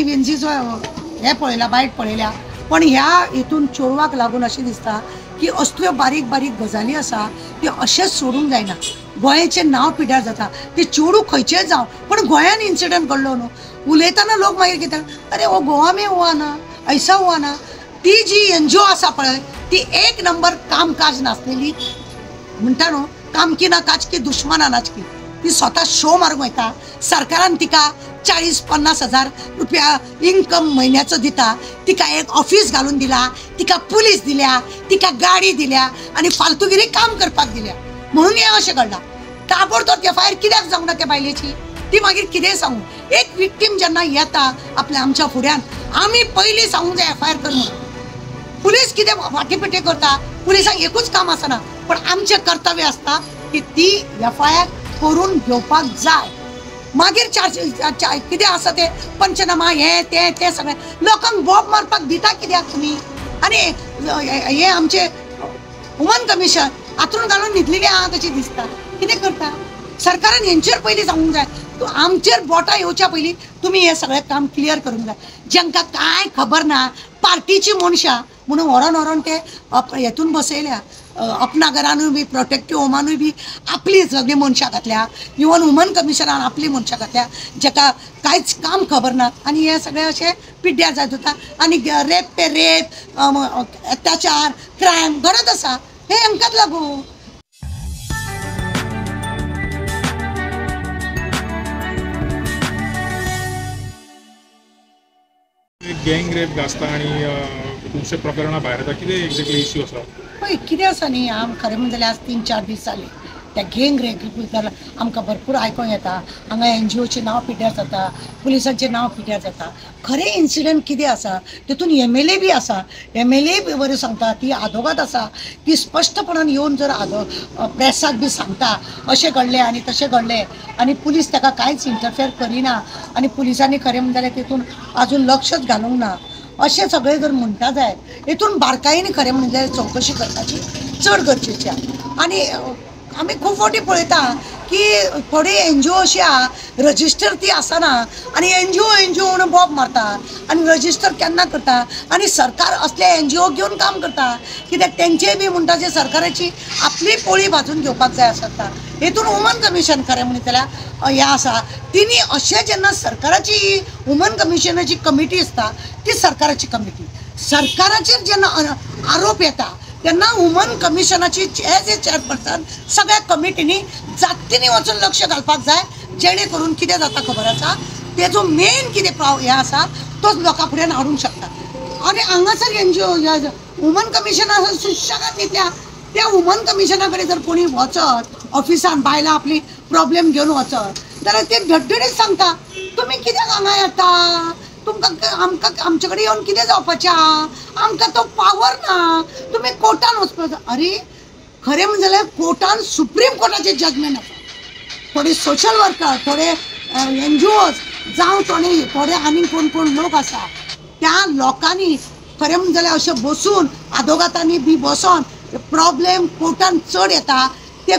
विंझीचो हे पळयला बायट पळयल्या पण ह्या हितून चोरवाक लागून अशें दिसता की असल्यो बारीक बारीक गजाली आसा त्यो अशेंच सोडूंक जायना। गोंयचें नांव पिड्यार जाता ते चेडू खंयचेय जावं पण गोंयान इन्सिडंट घडलो न्हू उलयतना लोक मागीर कितें अरे वो गोवा में हुआ ना ऐसा हुआ ना। ती जी एनजीओ आसा पळय ती एक नंबर कामकाज नासलेली म्हणटा न्हू काम की ना काज की दुश्मना नाच की ती स्वता शो मारूंक वयता सरकारान तिका 40-50 हजार रुपया इन्कम म्हयन्याचो दिता तिका एक ऑफिस घालून दिला तिका पुलीस दिल्या तिका गाडी दिल्या आणि फालतूगिरी काम करपाक दिल्या म्हणून हे अशें घडलां। ताबडतोब एफआयआर कित्याक जावंक ना त्या बायलेची ती मागीर कितें सांगू एक विक्टीम जेन्ना येता आपल्या आमच्या फुड्यान आमी पयलीं सांगूंक जाय एफआयआर कर म्हणून। पुलीस कितें वाटेपिटे करता पुलिसांक एकूच काम आसना पण आमचें कर्तव्य आसता की ती एफआयआर करून घेवपाक जाय। मागीर कितें आसा ते पंचनामा हे सगळें लोकांक बोब मारपाक दिता कित्याक तुमी आनी हे आमचे वुमन कमिशन हातून घालून न्हिदलेली आहा कशी दिसता कितें करता सरकारान हेंचेर पयलीं सांगूंक जाय आमचेर बोटां येवच्या पयलीं तुमी हे सगळें काम क्लियर करूंक जाय। जांकां कांय खबर ना पार्टीची मनशां म्हणून व्हरोन ते हेतून बसयल्या अपनागरानूय बी प्रोटेक्टीव होमानूय बी आपली सगळीं मनशां घातल्या इवन वुमन कमिशनान आपली मनशां घातल्या जाका कांयच काम खबर ना आनी हे सगळें अशें पिड्ड्यार जायत वता आनी रेप पे रेप अत्याचार क्रायम घडत आसा हे हांकांच लागून। गँग रेप जास्ता आनी खुबशे प्रकरणां भायर येता कितें एक्झॅक्टली इश्यू आसा पळय कितें आसा न्ही खरें म्हणलें जाल्यार आज 3-4 दीस जाले त्या गँग रेप आमकां भरपूर आयकोंक येता हांगा एनजीओचें नांव पिड्ड्यार जाता पुलिसांचें नांव पिड्ड्यार जाता। खरें इन्सिडंट कितें आसा तितून एमएलए बी आसा एमएलए बी बरें सांगता ती आदोगाद आसा ती स्पश्टपणान येवन जर प्रेसाक बी सांगता अशें घडलें आनी तशें घडलें आनी पुलीस ताका कांयच इंटरफेर करिना आनी पुलिसांनी खरें म्हणलें जाल्यार तितून आजून लक्षच घालूंक ना अशें सगळें जर म्हणटा जायत हितून बारकायेन खरें म्हणल्यार चवकशी करपाची चड गरजेची आसा। आनी आमी खूब फावटी पळयता की थोडी एनजीओ अशी आहा रजिस्टर ती आसना आनी एनजीओ म्हणून बॉब मारता आनी रजिस्टर केन्ना करता आनी सरकार असले एनजीओ घेवन काम करता कित्याक तेंचेय बी म्हणटा जे सरकाराची आपली पोळी भाजून घेवपाक जाय आसता। हेतून वुमन कमिशन खरें म्हणत जाल्यार हें आसा तिणी अशें जेन्ना सरकाराची वुमन कमिशनाची कमिटी आसता ती सरकाराची कमिटी सरकाराचेर जेन्ना आरोप येता तेन्ना वुमन कमिशनाची एज ए चेअरपर्सन सगळ्या कमिटीनी जातींनी वचून लक्ष घालपाक जाय जेणे करून कितें जाता खबर आसा तेजो मेन कितें हें आसा तोच लोकां फुड्यान हाडूंक शकता। आनी हांगासर एनजीओ वुमन कमिशना सुशेगाद न्हिदल्या त्या वुमन कमिशना कडेन जर कोणी वचत ऑफिसान बायलां आपली प्रॉब्लेम घेवन वचत जाल्यार ते धडधडीत सांगता तुमी कित्याक हांगा येता तुमकां आमकां आमचे कडेन येवन कितें जावपाचें आहा आमकां तो पावर ना तुमी कोर्टान वचपाचो। अरे खरें म्हणजे जाल्यार कोर्टान सुप्रीम कोर्टाचें जजमेंट आसा थोडे सोशल वर्कर थोडे एनजीओज जावं थोडे आनी कोण लोक आसा त्या लोकांनी खरें म्हणजे जाल्यार अशें बसून आदोगातांनी बी बसोन प्रॉब्लेम कोर्टान चड येता ते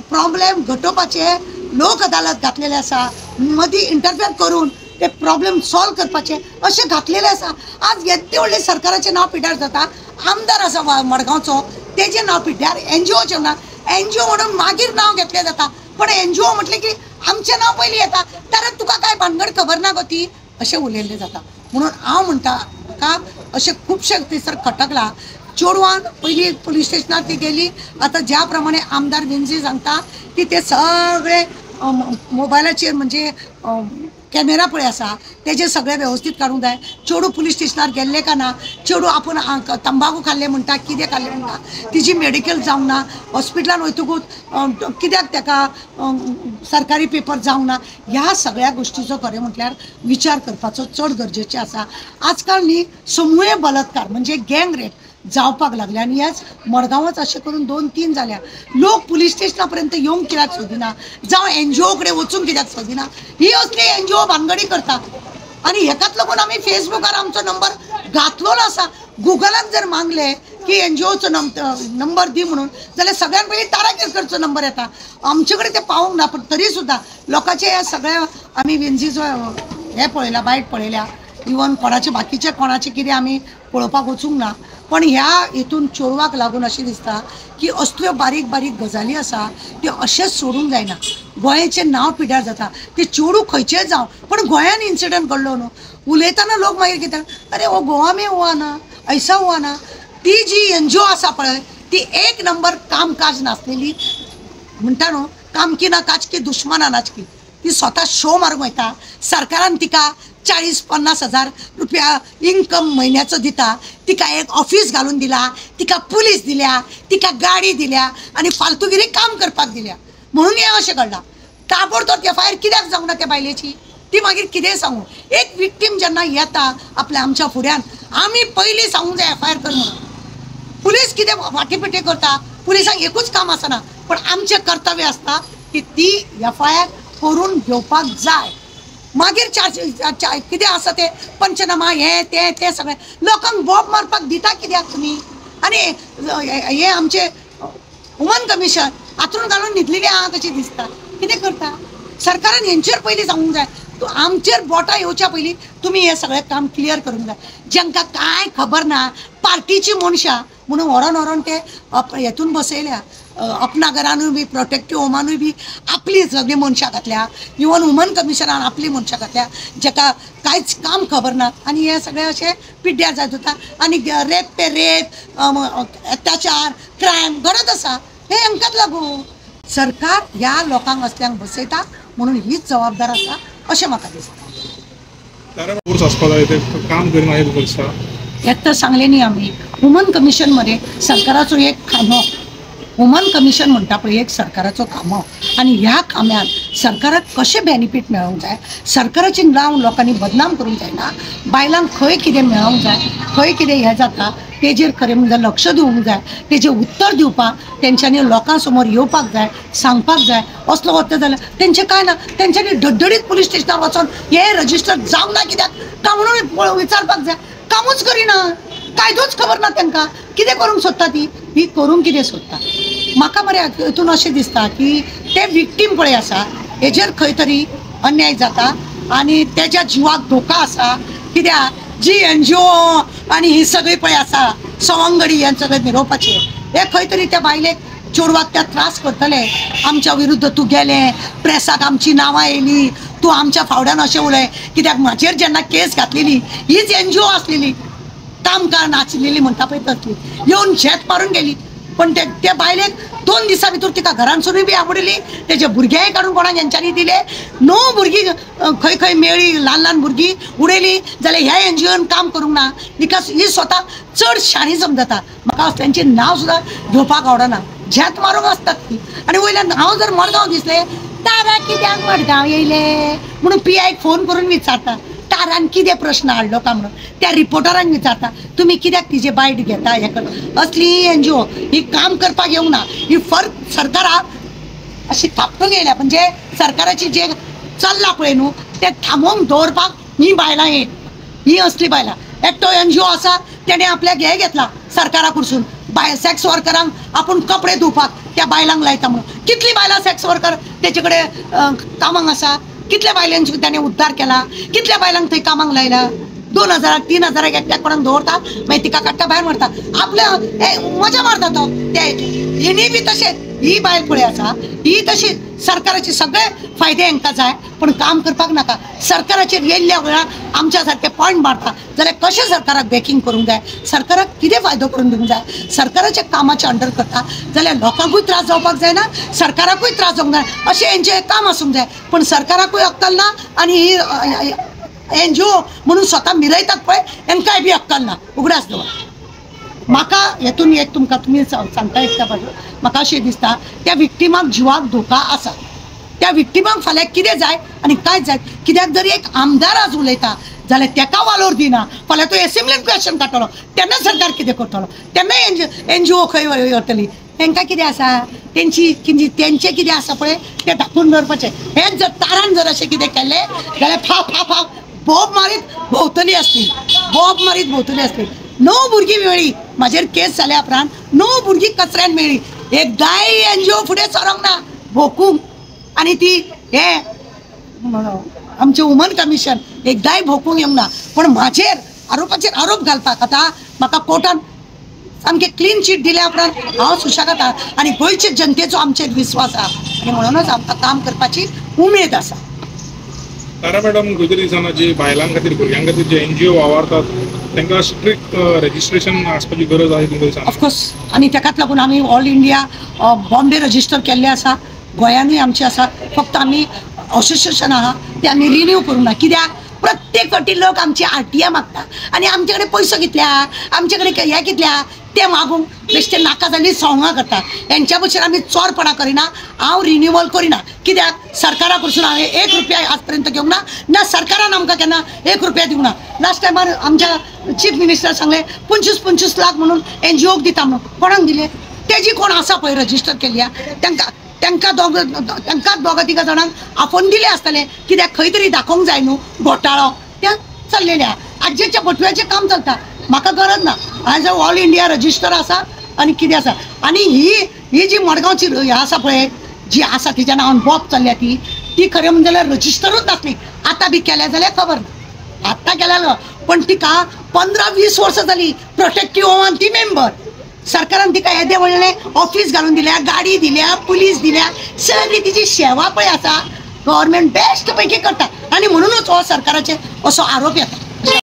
प्रॉब्लेम घटोवपाचे लोक अदालत घातलेले आसा मदीं इंटरफेर करून ते प्रॉब्लेम सॉल्व करपाचे अशें घातलेले आसा। आज येदे व्हडले सरकाराचें नांव पिड्ड्यार जाता आमदार आसा मडगांवचो तेजें नांव पिड्ड्यार एनजीओचें ना एनजीओ म्हणून मागीर नांव घेतलें जाता पण एनजीओ म्हटलें की आमचें नांव पयलीं येता तर तुका काय भानगड खबर ना गो ती अशें उलयल्लें जाता। म्हणून हांव म्हणटा का अशें खुबशे थंयसर खटकला चेडवान पयलीं पुलीस स्टेशनार ती गेली आतां ज्या प्रमाणे आमदार विंझी सांगता की ते सगळे मोबायलाचेर म्हणजे कॅमेरा पळय आसा तेजे सगळे वेवस्थीत काडूंक जाय। चेडू पुलीस स्टेशनार गेल्ले का ना चेडू आपूण तंबाखू खाल्ले म्हणटा कितें खाल्लें म्हणटा तिजी मेडिकल जावंक ना हॉस्पिटलान वयतकूच कित्याक ताका सरकारी पेपर जावंक ना ह्या सगळ्या गोश्टीचो खरें म्हटल्यार विचार करपाचो चड गरजेचें आसा। आजकाल न्ही समूह बलात्कार म्हणजे गँग रेप जावपाक लागले आनी ह्याच मडगांवाच अशें करून 2-3 जाल्या लोक पुलीस स्टेशना पर्यंत येवंक कित्याक सोदिना जावं एनजीओ कडेन वचूंक कित्याक सोदिना ही असली एनजीओ भानगडी करता आनी हेकाच लागून आमी फेसबुकार आमचो नंबर घातलो आसा गुगलान जर मागले की एनजीओचो नंबर दी म्हणून जाल्यार सगळ्यान पयलीं तारा केरकरचो नंबर येता आमचे कडेन ते पावूंक ना पण तरी सुद्दां लोकांचे हे सगळे आमी विंझीचो हे पळयला बायट पळयल्या इवन कोणाचे बाकीचे कोणाचे कितें आमी पळोवपाक वचूंक ना, पण ह्या हितून चोरवाक लागून अशें दिसता की असल्यो बारीक बारीक गजाली आसा त्यो अशेंच सोडूंक जायना. गोंयचें नांव पिड्यार जाता, ते चोरू खंयचेय जावं, पण गोंयान इन्सिडंट घडलो न्हू, उलयतना लोक मागीर कितें अरे हो गोवा में हुआ ना, ऐसा हुआ ना. ती जी NGO आसा पळय ती एक नंबर कामकाज नासलेली म्हणटा न्हू, काम की ना काज की दुश्मना नाच की. ती स्वता शो मारूंक वयता, सरकारान तिका 40-50 हजार रुपया इन्कम म्हयन्याचो दिता, तिका एक ऑफिस घालून दिला, तिका पुलीस दिल्या, तिका गाडी दिल्या आनी फालतूगिरी काम करपाक दिल्या, म्हणून हें अशें घडलां. ताबडतोब FIR कित्याक जावंक ना त्या बायलेची, ती मागीर कितेंय सांगू. एक विक्टीम जेन्ना येता आपल्या आमच्या फुड्यान, आमी पयलीं सांगूंक जाय FIR कर म्हणून. पुलीस कितें वाटेपिटे करता, पुलिसांक एकूच काम आसना, पण आमचें कर्तव्य आसता की ती FIR करून घेवपाक जाय. मागीर कितें आसा ते पंचनामा हे सगळें लोकांक बोब मारपाक दिता कित्याक तुमी. आनी हे आमचे वुमन कमिशन हातून घालून न्हिदलेली आहा कशी दिसता. कितें करता सरकारान हेंचेर पयलीं सांगूंक जाय, आमचेर बोटां येवच्या पयलीं तुमी हे सगळें काम क्लियर करूंक जाय. जांकां कांय खबर ना, पार्टीची मनशां म्हणून व्हरोन ते हेतून बसयल्या, अपनागरानूय बी प्रोटेक्टीव होमानूय बी आपली सगळीं मनशां घातल्या, इवन वुमन कमिशनान आपली मनशां घातल्या जाका कांयच काम खबर ना, आनी हे सगळें अशें पिड्ड्यार जायत वता. आनी रेप पे रेप, अत्याचार, क्रायम घडत आसा. हे हांकांच लागून सरकार ह्या लोकांक असल्यांक बसयता म्हणून हीच जबाबदार आसा अशें म्हाका दिसता. काम करिना हे दिसता. हेच तर सांगले न्ही आमी, वुमन कमिशन मध्ये सरकाराचो एक खांबो, वुमन कमिशन म्हणटा पळय एक सरकाराचो खांबो, आनी ह्या खांब्यान सरकाराक कशें बेनिफीट मेळोंक जाय, सरकाराचें नांव लोकांनी बदनाम करूंक जायना, बायलांक खंय कितें मेळोंक जाय, खंय कितें हें जाता तेजेर खरें म्हणजे लक्ष दिवंक जाय, तेजें उत्तर दिवपाक तेंच्यांनी लोकां समोर येवपाक जाय, सांगपाक जाय. असलो वता जाल्यार तेंचें कांय ना, तेंच्यांनी डडडडीत पुलीस स्टेशनार वचोन हे रजिस्टर जावंक ना कित्याक काय म्हणून विचारपाक जाय. कामूच करिना, कायदोच खबर ना तांकां. कितें करूंक सोदता ती करूंक कितें सोदता. म्हाका मरे हितून अशें दिसता की ते विक्टीम पळय आसा हेजेर खंय तरी अन्याय जाता आनी तेज्या जिवाक धोका आसा. कित्याक जी NGO आनी ही सगळी पळय आसा सवंगडी हें सगळें मिरोवपाचें, हे खंय तरी त्या बायलेक चोरवाक त्या त्रास करतले. आमच्या विरुद्ध तूं गेलें, प्रेसाक आमची नांवां येयली, तूं आमच्या फावड्यान अशें उलय. कित्याक म्हाजेर जेन्ना केस घातलेली हीच NGO आसलेली, कामकार नाचलेली म्हणटा पळय तसली, येवन शेत मारून गेली. पण त्या बायलेक 2 दिसां भितर तिका घरांतसूनय बी आवडली, तेजे भुरगेय काडून कोणाक हेंच्यांनी दिले, 9 भुरगीं खंय खंय मेळ्ळी, ल्हान भुरगीं उडयली जाल्यार ह्या NGOन काम करूंक ना. बिकॉज ही स्वता चड शाणी समजता. म्हाका तेंचें नांव सुद्दां घेवपाक आवडना, झेत मारूंक आसतात ती. आनी वयल्यान हांव जर मडगांव दिसलें, तारा कित्याक मडगांव येयले म्हणून PIक फोन करून विचारता, तारान कितें प्रश्न हाडलो काय म्हणून. त्या रिपोर्टरांक विचारता, तुमी कित्याक तिजे बायट घेता हे करता. असली NGO ही काम करपाक येवंक ना, ही सरकाराक अशी थापटून येयल्या. म्हणजे सरकाराची जे चल्लां पळय न्हू तें थांबोवंक दवरपाक ही बायलां येत, ही असली बायलां. एकटो NGO आसा तेणे आपल्याक हे घेतला सरकारा कडसून, सेक्स वर्करांक आपूण कपडे धुवपाक त्या बायलांक लायता म्हणून. कितली बायलां सेक्स वर्कर तेचे कडेन कामाक आसा, कितल्या बायलांचो त्याने उद्धार केला, कितल्या बायलांक थंय कामाक लायला. 2000-3000 एकट्याक कोणाक दवरता, मागीर तिका काडटा भायर मारता, आपल्या मजा मारता तो. त्या हिणी बी तशेंच ही बायल पळय आसा ही तशी सरकाराचे सगळे फायदे हांकां जाय, पण काम करपाक नाका. सरकाराचेर येयल्ल्या वेळार आमच्या सारके पॉयंट मारता जाल्यार कशें सरकाराक बॅकिंग करूंक जाय, सरकाराक कितें फायदो करून दिवंक जाय. सरकाराच्या कामाच्या अंडर करता जाल्यार लोकांकूय त्रास जावपाक जायना, सरकाराकूय त्रास जावंक जाय. अशें हेंचें काम आसूंक जाय. पण सरकाराकूय अक्कल ना आनी ही NGO म्हणून स्वता मिरयतात पळय हेंकांय बी अक्कल ना. उगडास दवर. म्हाका हेतून एक तुमकां तुमी सांगता एक म्हाका अशें दिसता त्या विक्टिमाक जिवाक धोका आसा. त्या विक्टिमाक फाल्यां कितें जाय आनी कांयच जाय. कित्याक जर एक आमदार आज उलयता जाल्यार तेका वालोर दिना, फाल्यां तो एसेंब्लीन क्वेश्चन काडटलो तेन्ना सरकार कितें करतलो, तेन्ना NGO खंय वतली. तांकां कितें आसा, तेंचें कितें आसा पळय तें धापून दवरपाचें. हेंच जर तारान जर अशें कितें केलें जाल्यार फा बोब मारीत भोंवतली आसली, बोब मारीत भोंवतली आसली. 9 भुरगीं मेळ्ळी, म्हाजेर केस जाल्या उपरांत 9 भुरगीं कचऱ्यान मेळ्ळी. एकदांय NGO फुडें सरोंक ना भोंकूंक. आनी ती हे आमचें वुमन कमिशन एकदांय भोगूंक येवंक ना. पण म्हाजेर आरोपाचेर आरोप घालपाक आतां म्हाका कोर्टान सामकें क्लीन चीट दिल्या उपरांत हांव सुशेगाद आसा आनी गोंयचे जनतेचो आमचेर विस्वास आसा आनी म्हणूनच आमकां काम करपाची उमेद आसा. तारा मॅडम, खंय तरी दिसना जे बायलां खातीर भुरग्यां खातीर जे NGO वावरतात तांकां स्ट्रिक्ट रजिस्ट्रेशन आसपाची गरज आसा तुमकां दिसना? ऑफकोर्स, आनी ताकाच लागून आमी ऑल इंडिया बॉम्बे रजिस्टर केल्लें आसा. गोंयानूय आमचें आसा. फक्त आमी असोसिएशन आहा तें आमी रिन्यू करूंक ना. कित्याक प्रत्येक फावटी लोक आमची RTI मागता आनी आमचे कडेन पयसो कितल्या, आमचे कडेन हें कितल्या तें मागूंक बेश्टें नाका जाल्लीं सोंगां करता. हेंच्या भशेन आमी चोरपणां करिना. हांव रिन्यूवल करिना. कित्याक सरकारा कडसून हांवें 1 रुपया आज पर्यंत घेवंक ना. ना सरकारान आमकां केन्ना 1 रुपया दिवंक ना. लास्ट टायमार आमच्या चीफ मिनिस्टर सांगलें 25-25 लाख म्हणून NGOक दिता म्हणून. कोणाक दिले? तेजी कोण आसा पळय रजिस्टर केल्ली तांकां दोगां तिगा जाणांक आफोवन दिले आसतले. कित्याक खंय तरी दाखोवंक जाय न्हू घोटाळो तें चल्लेलें आहा. आजच्या बटव्याचें काम चलता. म्हाका गरज ना. हांवें ऑल इंडिया रजिस्टर आसा आनी कितें आसा. आनी ही जी मडगांवची हें आसा पळय जी आसा तिच्या नांवान बॉब चल्ल्या ती खरें म्हणजे जाल्यार रजिस्टरूच नासली. आतां बी केल्या जाल्यार खबर ना. आतां केल्या पण तिका 15-20 वर्सां जालीं प्रोटेक्टीव होमान ती मेंबर. सरकारान तिका येदें व्हडलें ऑफिस घालून दिल्या, गाडी दिल्या, पुलीस दिल्या. सगळी तिची सेवा पळय आसा गव्हर्मेंट बेस्ट पैकी करता. आनी म्हणूनच हो सरकाराचेर असो आरोप येता.